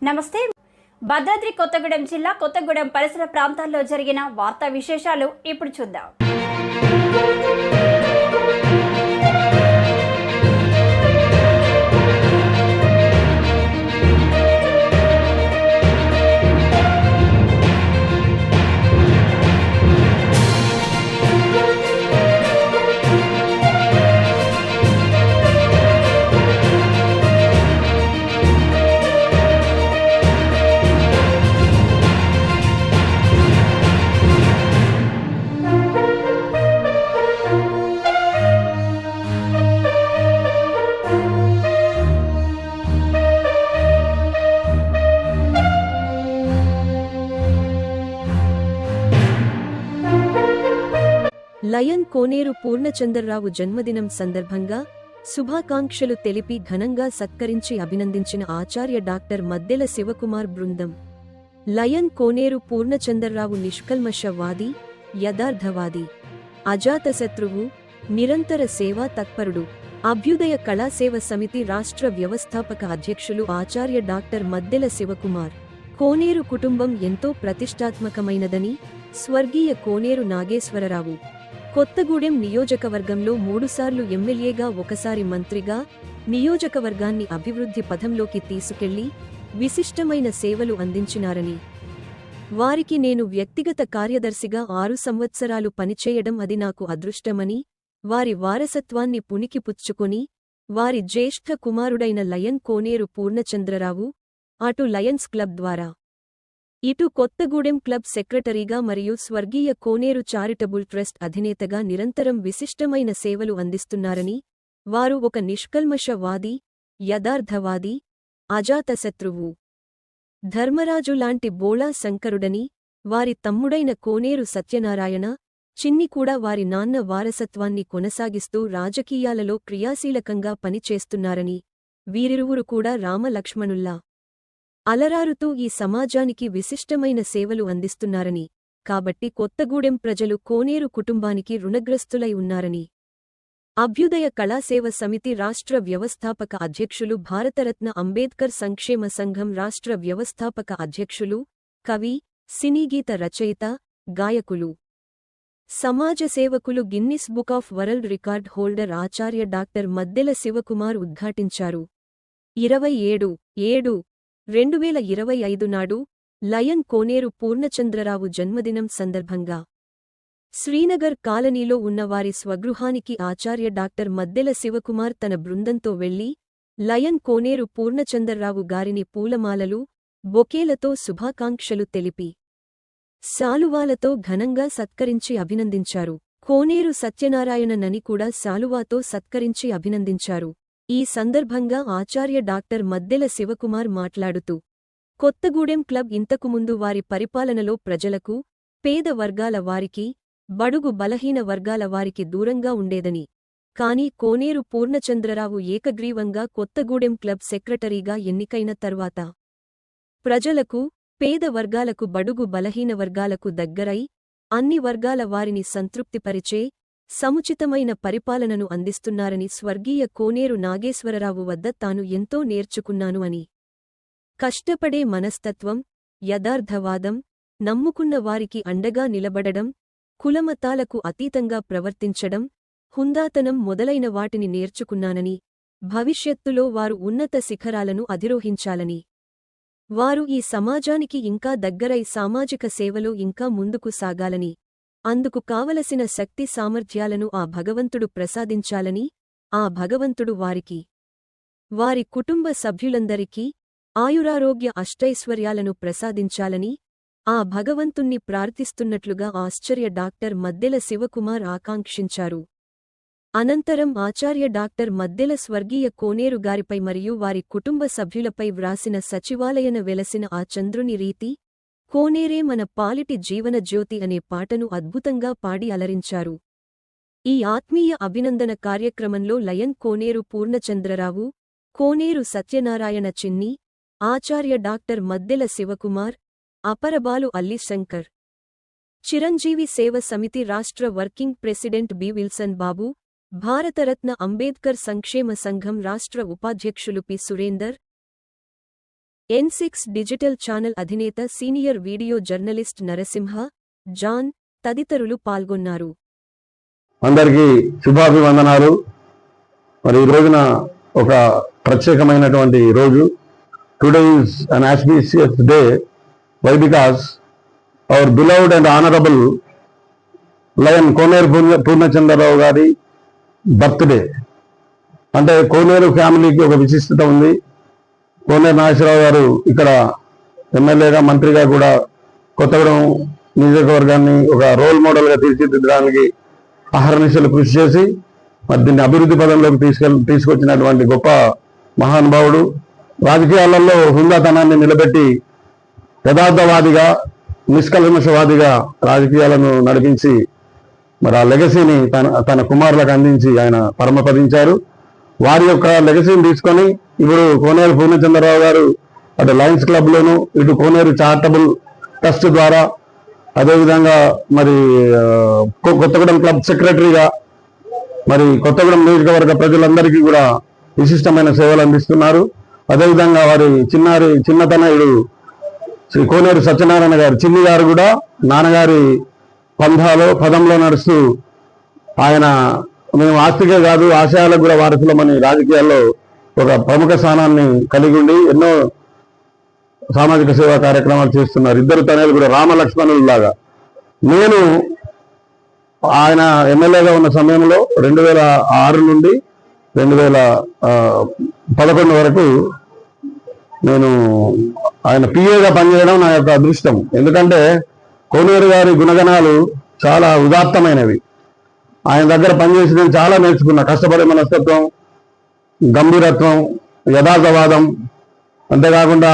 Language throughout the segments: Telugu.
నమస్తే. భద్రాద్రి కొత్తగూడెం జిల్లా కొత్తగూడెం పరిసర ప్రాంతాల్లో జరిగిన వార్తా విశేషాలు ఇప్పుడు చూద్దాం. లయన్ కోనేరు పూర్ణచంద్రరావు జన్మదినం సందర్భంగా శుభాకాంక్షలు తెలిపి ఘనంగా సత్కరించి అభినందించిన ఆచార్య డాక్టర్ మద్దెల శివకుమార్ బృందం. లయన్ కోనేరు పూర్ణచంద్రరావు నిష్కల్మషవాది, యథార్థవాది, అజాతశత్రువు, నిరంతర సేవా తత్పరుడు. అభ్యుదయ కళాసేవ సమితి రాష్ట్ర వ్యవస్థాపక అధ్యక్షులు ఆచార్య డాక్టర్ మద్దెల శివకుమార్. కోనేరు కుటుంబం ఎంతో ప్రతిష్టాత్మకమైనదని స్వర్గీయ కోనేరు నాగేశ్వరరావు కొత్తగూడెం నియోజకవర్గంలో 3 సార్లు ఎమ్మెల్యేగా, ఒకసారి మంత్రిగా నియోజకవర్గాన్ని అభివృద్ధి పథంలోకి తీసుకెళ్లి విశిష్టమైన సేవలు అందించినారని, వారికి నేను వ్యక్తిగత కార్యదర్శిగా 6 సంవత్సరాలు పనిచేయడం అది నాకు అదృష్టమని, వారి వారసత్వాన్ని పుణికిపుచ్చుకొని వారి జ్యేష్ఠ కుమారుడైన లయన్ కోనేరు పూర్ణచంద్రరావు అటు లయన్స్ క్లబ్ ద్వారా ఇటు కొత్తగూడెం క్లబ్ సెక్రటరీగా మరియు స్వర్గీయ కోనేరు చారిటబుల్ ట్రస్ట్ అధినేతగా నిరంతరం విశిష్టమైన సేవలు అందిస్తున్నారని, వారు ఒక నిష్కల్మషవాది, యథార్థవాది, అజాతశత్రువు, ధర్మరాజు లాంటి బోళా శంకరుడని, వారి తమ్ముడైన కోనేరు సత్యనారాయణ చిన్ని కూడా వారి నాన్న వారసత్వాన్ని కొనసాగిస్తూ రాజకీయాలలో క్రియాశీలకంగా పనిచేస్తున్నారని, వీరిరువురు కూడా రామలక్ష్మణుల్లా అలరారుతూ ఈ సమాజానికి విశిష్టమైన సేవలు అందిస్తున్నారని, కాబట్టి కొత్తగూడెం ప్రజలు కోనేరు కుటుంబానికి రుణగ్రస్తులై ఉన్నారని అభ్యుదయ కళాసేవ సమితి రాష్ట్ర వ్యవస్థాపక అధ్యక్షులు, భారతరత్న అంబేద్కర్ సంక్షేమ సంఘం రాష్ట్ర వ్యవస్థాపక అధ్యక్షులు, కవి, సినీగీత రచయిత, గాయకులు, సమాజ సేవకులు, Guinness book of world record holder Acharya doctor Maddela Sivakumar ఉద్ఘాటించారు. 27/7/2025 నాడు లయన్ కోనేరు పూర్ణచంద్రరావు జన్మదినం సందర్భంగా శ్రీనగర్ కాలనీలో ఉన్న వారి స్వగృహానికి ఆచార్య డాక్టర్ మద్దెల శివకుమార్ తన బృందంతో వెళ్లి లయన్ కోనేరు పూర్ణచంద్రరావు గారిని పూలమాలలు, బొకేలతో శుభాకాంక్షలు తెలిపి శాలువాలతో ఘనంగా సత్కరించి అభినందించారు. కోనేరు సత్యనారాయణ నని కూడా శాలువాతో సత్కరించి అభినందించారు. ఈ సందర్భంగా ఆచార్య డాక్టర్ మద్దెల శివకుమార్ మాట్లాడుతూ, కొత్తగూడెం క్లబ్ ఇంతకుముందు వారి పరిపాలనలో ప్రజలకు, పేద వర్గాల వారికి, బడుగు బలహీన వర్గాల వారికి దూరంగా ఉండేదని, కాని కోనేరు పూర్ణచంద్రరావు ఏకగ్రీవంగా కొత్తగూడెం క్లబ్ సెక్రటరీగా ఎన్నికైన తర్వాత ప్రజలకు, పేద వర్గాలకు, బడుగు బలహీన వర్గాలకు దగ్గరై అన్ని వర్గాల వారిని సంతృప్తిపరిచే సముచితమైన పరిపాలనను అందిస్తున్నారని, స్వర్గీయ కోనేరు నాగేశ్వరరావు వద్ద తాను ఎంతో నేర్చుకున్నాను అని, కష్టపడే మనస్తత్వం, యథార్థవాదం, నమ్ముకున్న వారికి అండగా నిలబడడం, కులమతాలకు అతీతంగా ప్రవర్తించడం, హుందాతనం మొదలైన వాటిని నేర్చుకున్నానని, భవిష్యత్తులో వారు ఉన్నత శిఖరాలను అధిరోహించాలని, వారు ఈ సమాజానికి ఇంకా దగ్గరై సామాజిక సేవలో ఇంకా ముందుకు సాగాలని, అందుకు కావలసిన శక్తి సామర్థ్యాలను ఆ భగవంతుడు ప్రసాదించాలని, ఆ భగవంతుడు వారికి, వారి కుటుంబ సభ్యులందరికీ ఆయురారోగ్య అష్టైశ్వర్యాలను ప్రసాదించాలని ఆ భగవంతుణ్ణి ప్రార్థిస్తున్నట్లుగా ఆచార్య డాక్టర్ మద్దెల శివకుమార్ ఆకాంక్షించారు. అనంతరం ఆచార్య డాక్టర్ మద్దెల స్వర్గీయ కోనేరు గారిపై మరియు వారి కుటుంబ సభ్యులపై వ్రాసిన సచివాలయన వెలసిన ఆ చంద్రుని రీతి, కోనేరే మన పాలిటి జీవన జ్యోతి అనే పాటను అద్భుతంగా పాడి అలరించారు. ఈ ఆత్మీయ అభినందన కార్యక్రమంలో లయన్ కోనేరు పూర్ణచంద్రరావు, కోనేరు సత్యనారాయణ చిన్ని, ఆచార్య డాక్టర్ మద్దెల శివకుమార్, అపరబాలు అల్లి శంకర్, చిరంజీవి సేవ సమితి రాష్ట్ర working president B Wilson Babu, Bharat Ratna Ambedkar సంక్షేమ సంఘం రాష్ట్ర ఉపాధ్యక్షులు P Surender, N6 digital channel అధినేత senior video journalist Narasimha, John తదితరులు పాల్గొన్నారు. అందరికీ శుభాభివందనాలు. మరి ఈ రోజున ఒక ప్రత్యేకమైనటువంటి రోజు. Today is an auspicious day. Why? Because our beloved and honourable Lion Koneru Purnachandra Rao గారి బర్త్డే. అంటే కోనేరు ఫ్యామిలీకి ఒక విశిష్టత ఉంది. కోనేరు నాగేశ్వరరావు గారు ఇక్కడ ఎమ్మెల్యేగా, మంత్రిగా కూడా కొత్తగూడెం నియోజకవర్గాన్ని ఒక రోల్ మోడల్గా తీర్చిదిద్దడానికి అహర్నిశలు కృషి చేసి మరి దీన్ని అభివృద్ధి పదంలోకి తీసుకొచ్చినటువంటి గొప్ప మహానుభావుడు. రాజకీయాలలో హుందాతనాన్ని నిలబెట్టి యథార్థవాదిగా, నిష్కల్మషవాదిగా రాజకీయాలను నడిపించి మరి ఆ లెగసీని తన కుమారులకు అందించి ఆయన పరమపదించారు. వారి యొక్క లెగసీని తీసుకొని ఇప్పుడు కోనేరు పూర్ణచంద్రరావు గారు అటు లయన్స్ క్లబ్లోను, ఇటు కోనేరు చారిటబుల్ ట్రస్ట్ ద్వారా, అదేవిధంగా మరి కొత్తగూడెం క్లబ్ సెక్రటరీగా మరి కొత్తగూడెం నియోజకవర్గ ప్రజలందరికీ కూడా విశిష్టమైన సేవలు అందిస్తున్నారు. అదేవిధంగా వారి చిన్నతనయుడు శ్రీ కోనేరు సత్యనారాయణ గారు, చిన్ని గారు కూడా నాన్నగారి పదంలో నడుస్తూ ఆయన మేము ఆస్తికే కాదు ఆశయాలకు కూడా వారసులమని రాజకీయాల్లో ఒక ప్రముఖ స్థానాన్ని కలిగి ఉండి ఎన్నో సామాజిక సేవా కార్యక్రమాలు చేస్తున్నారు. ఇద్దరు తనయులు కూడా రామలక్ష్మణులు లాగా. నేను ఆయన ఎమ్మెల్యేగా ఉన్న సమయంలో 2006 నుండి 2011 వరకు నేను ఆయన పిఏగా పనిచేయడం నా యొక్క అదృష్టం. ఎందుకంటే కోనేరు గారి గుణగణాలు చాలా ఉదాత్తమైనవి. ఆయన దగ్గర పనిచేసి నేను చాలా నేర్చుకున్నా. కష్టపడే మనస్తత్వం, గంభీరత్వం, యథార్థవాదం, అంతేకాకుండా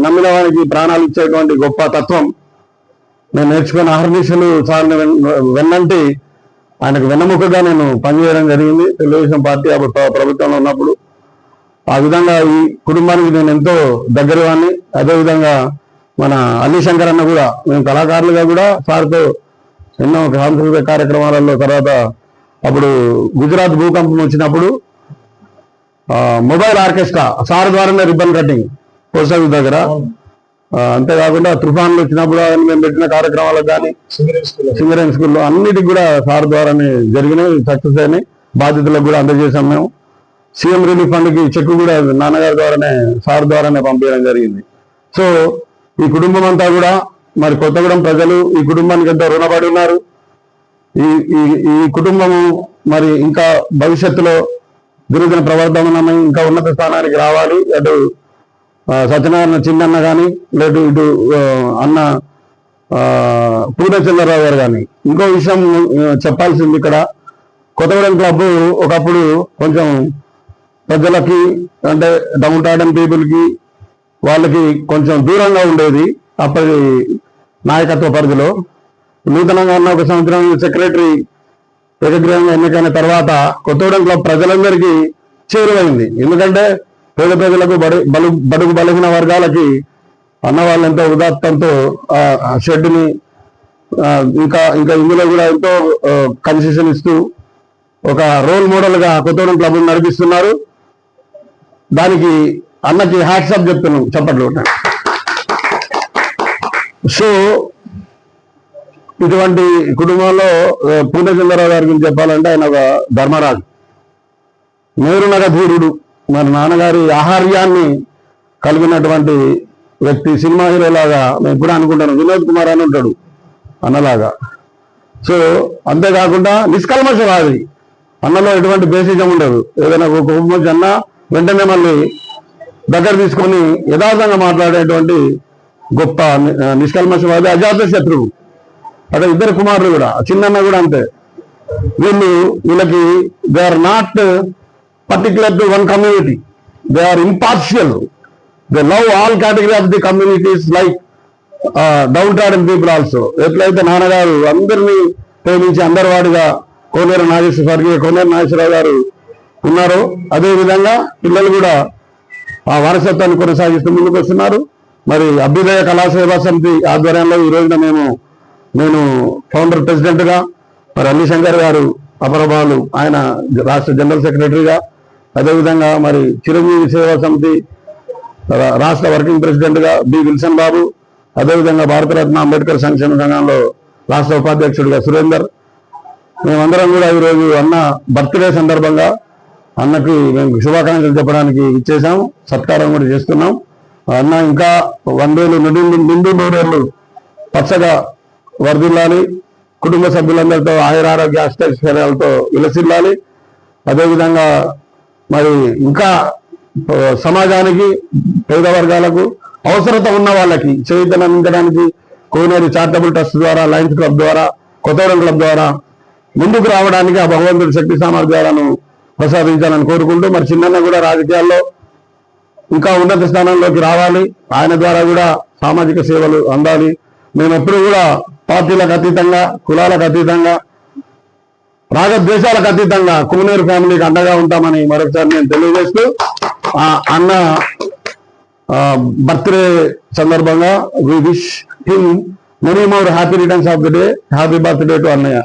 నమ్మిన వారికి ప్రాణాలు ఇచ్చేటువంటి గొప్ప తత్వం నేను నేర్చుకున్న అహర్నిశలు సార్ని వెన్నంటి ఆయనకు వెన్నముకగా నేను పనిచేయడం జరిగింది తెలుగుదేశం పార్టీ ప్రభుత్వంలో ఉన్నప్పుడు. ఆ విధంగా ఈ కుటుంబానికి నేను ఎంతో దగ్గరవాణ్ణి. అదేవిధంగా మన అల్లి శంకర్ అన్న కూడా, మేము కళాకారులుగా కూడా సార్తో ఎన్నో సాంస్కృతిక కార్యక్రమాలలో, తర్వాత అప్పుడు గుజరాత్ భూకంపం వచ్చినప్పుడు మొబైల్ ఆర్కెస్ట్రా సార్ ద్వారానే రిబ్బన్ కటింగ్ పోస్ట్ ఆఫీస్ దగ్గర, అంతేకాకుండా తుఫాన్లు వచ్చినప్పుడు మేము పెట్టిన కార్యక్రమాలకు కానీ సింగరేణి స్కూల్లో అన్నిటికి కూడా సార్ ద్వారానే జరిగినాయి, సక్సెస్ అయినాయి. బాధితులకు కూడా అందజేసాం. మేము సీఎం రిలీఫ్ ఫండ్కి చెక్ కూడా నాన్నగారి ద్వారానే, సార్ ద్వారానే పంపించడం జరిగింది. సో ఈ కుటుంబం అంతా కూడా మరి కొత్తగూడెం ప్రజలు ఈ కుటుంబానికి ఎంతో రుణపడి ఉన్నారు. ఈ కుటుంబము మరి ఇంకా భవిష్యత్తులో గిరిజన ప్రవర్ధనమై ఇంకా ఉన్నత స్థానానికి రావాలి. అటు సత్యనారాయణ చిన్నన్న కానీ, లేదు ఇటు అన్న పూర్ణచంద్రరావు గారు కానీ. ఇంకో విషయం చెప్పాల్సింది, ఇక్కడ కొత్తగూడెం క్లబ్ ఒకప్పుడు కొంచెం ప్రజలకి, అంటే డౌన్ టార్డన్ పీపుల్కి, వాళ్ళకి కొంచెం దూరంగా ఉండేది అప్పటి నాయకత్వ పరిధిలో. నూతనంగా ఉన్న 1 సంవత్సరం సెక్రటరీ ఏకగ్రీవంగా ఎన్నికైన తర్వాత కొత్తగూడెం క్లబ్ ప్రజలందరికీ చేరువైంది. ఎందుకంటే పేద ప్రజలకు, బడుగు బలహీన వర్గాలకి అన్న వాళ్ళు ఎంతో ఉదాత్తంతో ఆ షెడ్ని ఇంకా ఇందులో కూడా ఎంతో కన్సెషన్ ఇస్తూ ఒక రోల్ మోడల్గా కొత్తగూడెం క్లబ్ నడిపిస్తున్నారు. దానికి అన్నకి హ్యాట్సాప్ చెప్తున్నాం, చెప్పట్లు. సో ఇటువంటి కుటుంబంలో పూర్ణచంద్రరావు గారి గురించి చెప్పాలంటే ఆయన ఒక ధర్మరాజు, మేరునగ ధీరుడు. మరి నాన్నగారి ఆహార్యాన్ని కలిగినటువంటి వ్యక్తి. సినిమా హీరోలాగా మేము ఎప్పుడు అనుకుంటాను, వినోద్ కుమార్ అని ఉంటాడు అన్నలాగా. సో అంతేకాకుండా నిష్కల్మషవాది, అన్నలో ఎటువంటి బేసిజం ఉండదు. ఏదైనా ఒక కోపం వచ్చి అన్న వెంటనే మళ్ళీ దగ్గర తీసుకొని యథార్థంగా మాట్లాడేటువంటి గొప్ప నిష్కల్మషవాది, అజాత శత్రువు. అదే ఇద్దరు కుమారులు కూడా, చిన్నన్న కూడా అంతే. వీళ్ళకి they are not particular to one community, they are impartial. They love all category of the communities like downtrodden people also. ఎట్లయితే నాన్నగారు అందరినీ ప్రేమించి అందరివాడిగా కోనేరు నాగేశ్వరరావు గారు ఉన్నారో, అదేవిధంగా పిల్లలు కూడా ఆ వారసత్వాన్ని కొనసాగిస్తూ ముందుకు వస్తున్నారు. మరి అభ్యుదయ కళాసేవా సమితి ఆధ్వర్యంలో ఈ రోజున నేను ఫౌండర్ ప్రెసిడెంట్గా, మరి అల్లి శంకర్ గారు అపరభాలు ఆయన రాష్ట్ర జనరల్ సెక్రటరీగా, అదేవిధంగా మరి చిరంజీవి సేవా సమితి రాష్ట్ర వర్కింగ్ ప్రెసిడెంట్ గా బి విల్సన్ బాబు, అదేవిధంగా భారతరత్న అంబేద్కర్ సంక్షేమ సంఘంలో రాష్ట్ర ఉపాధ్యక్షుడిగా సురేందర్, మేమందరం కూడా ఈరోజు అన్న బర్త్డే సందర్భంగా అన్నకి మేము శుభాకాంక్షలు చెప్పడానికి ఇచ్చేసాం, సత్కారం కూడా చేస్తున్నాం. అన్న ఇంకా 100 ఏళ్ళు నిండు 100 ఏళ్ళు పచ్చగా వర్ధిల్లాలి, కుటుంబ సభ్యులందరితో ఆయురారోగ్య అష్టైశ్వర్యాలతో విలసిల్లాలి. అదేవిధంగా మరి ఇంకా సమాజానికి పేద వర్గాలకు అవసరత ఉన్న వాళ్ళకి చైతన్యం అందించడానికి కోనేరు చారిటబుల్ ట్రస్ట్ ద్వారా, లయన్స్ క్లబ్ ద్వారా, కొత్తగూడెం క్లబ్ ద్వారా ముందుకు రావడానికి ఆ భగవంతుడి శక్తి సామర్థ్యాలను ప్రసాదించాలని కోరుకుంటూ, మరి చిన్న కూడా రాజకీయాల్లో ఇంకా ఉన్నత స్థానంలోకి రావాలి, ఆయన ద్వారా కూడా సామాజిక సేవలు అందాలి. మేము ఎప్పుడు కూడా పార్టీలకు అతీతంగా, కులాలకు అతీతంగా, రాగద్వేషాలకు అతీతంగా కోనేరు ఫ్యామిలీకి అండగా ఉంటామని మరొకసారి నేను తెలియజేస్తూ, అన్న బర్త్డే సందర్భంగా we wish him many more happy returns of the day. Happy birthday to అన్నయ్య.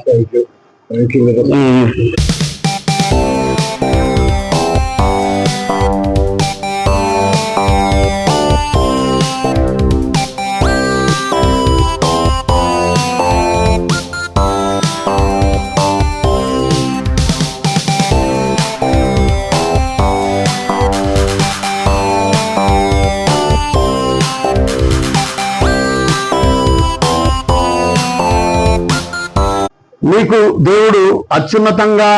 మీకు దేవుడు అత్యున్నతంగా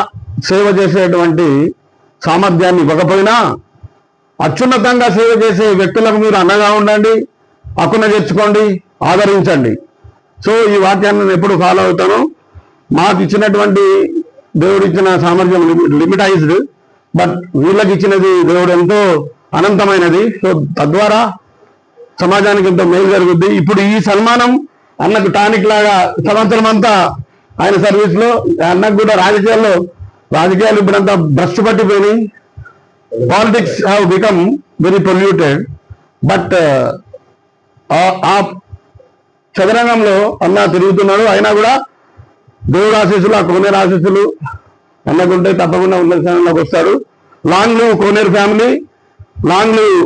సేవ చేసేటువంటి సామర్థ్యాన్ని ఇవ్వకపోయినా అత్యున్నతంగా సేవ చేసే వ్యక్తులకు మీరు అండగా ఉండండి, హక్కున చేర్చుకోండి, ఆదరించండి. సో ఈ వాక్యాన్ని నేను ఎప్పుడు ఫాలో అవుతాను. మాకు ఇచ్చినటువంటి దేవుడు ఇచ్చిన సామర్థ్యం లిమిటైజ్డ్, బట్ వీళ్ళకి ఇచ్చినది దేవుడు ఎంతో అనంతమైనది. సో తద్వారా సమాజానికి ఎంతో మేలు జరుగుద్ది. ఇప్పుడు ఈ సన్మానం అన్నకు టానిక్ లాగా సంవత్సరం అంతా ఆయన సర్వీస్ లో అన్నకు కూడా రాజకీయాలు ఇప్పుడంతా భ్రష్టు పట్టిపోయినాయి. Politics have become very polluted. But ఆ చదరంగంలో అన్న తిరుగుతున్నాడు. అయినా కూడా దేవుడు ఆశీస్సులు, ఆ కోనేరు ఆశీస్సులు అన్నకుంటే తప్పకుండా ఉన్నత స్థానంలోకి వస్తాడు. లాంగ్ లివ్ కోనేరు ఫ్యామిలీ, లాంగ్ లివ్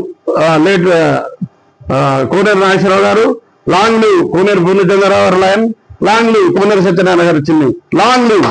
లేట్ కోనేరు నాగేశ్వరరావు గారు, లాంగ్ లివ్ కోనేరు పూర్ణచంద్రరావు లయన్, లాంగ్ లివ్ కోనేరు సత్యనారాయణ గారు చిన్ని, లాంగ్ లివ్.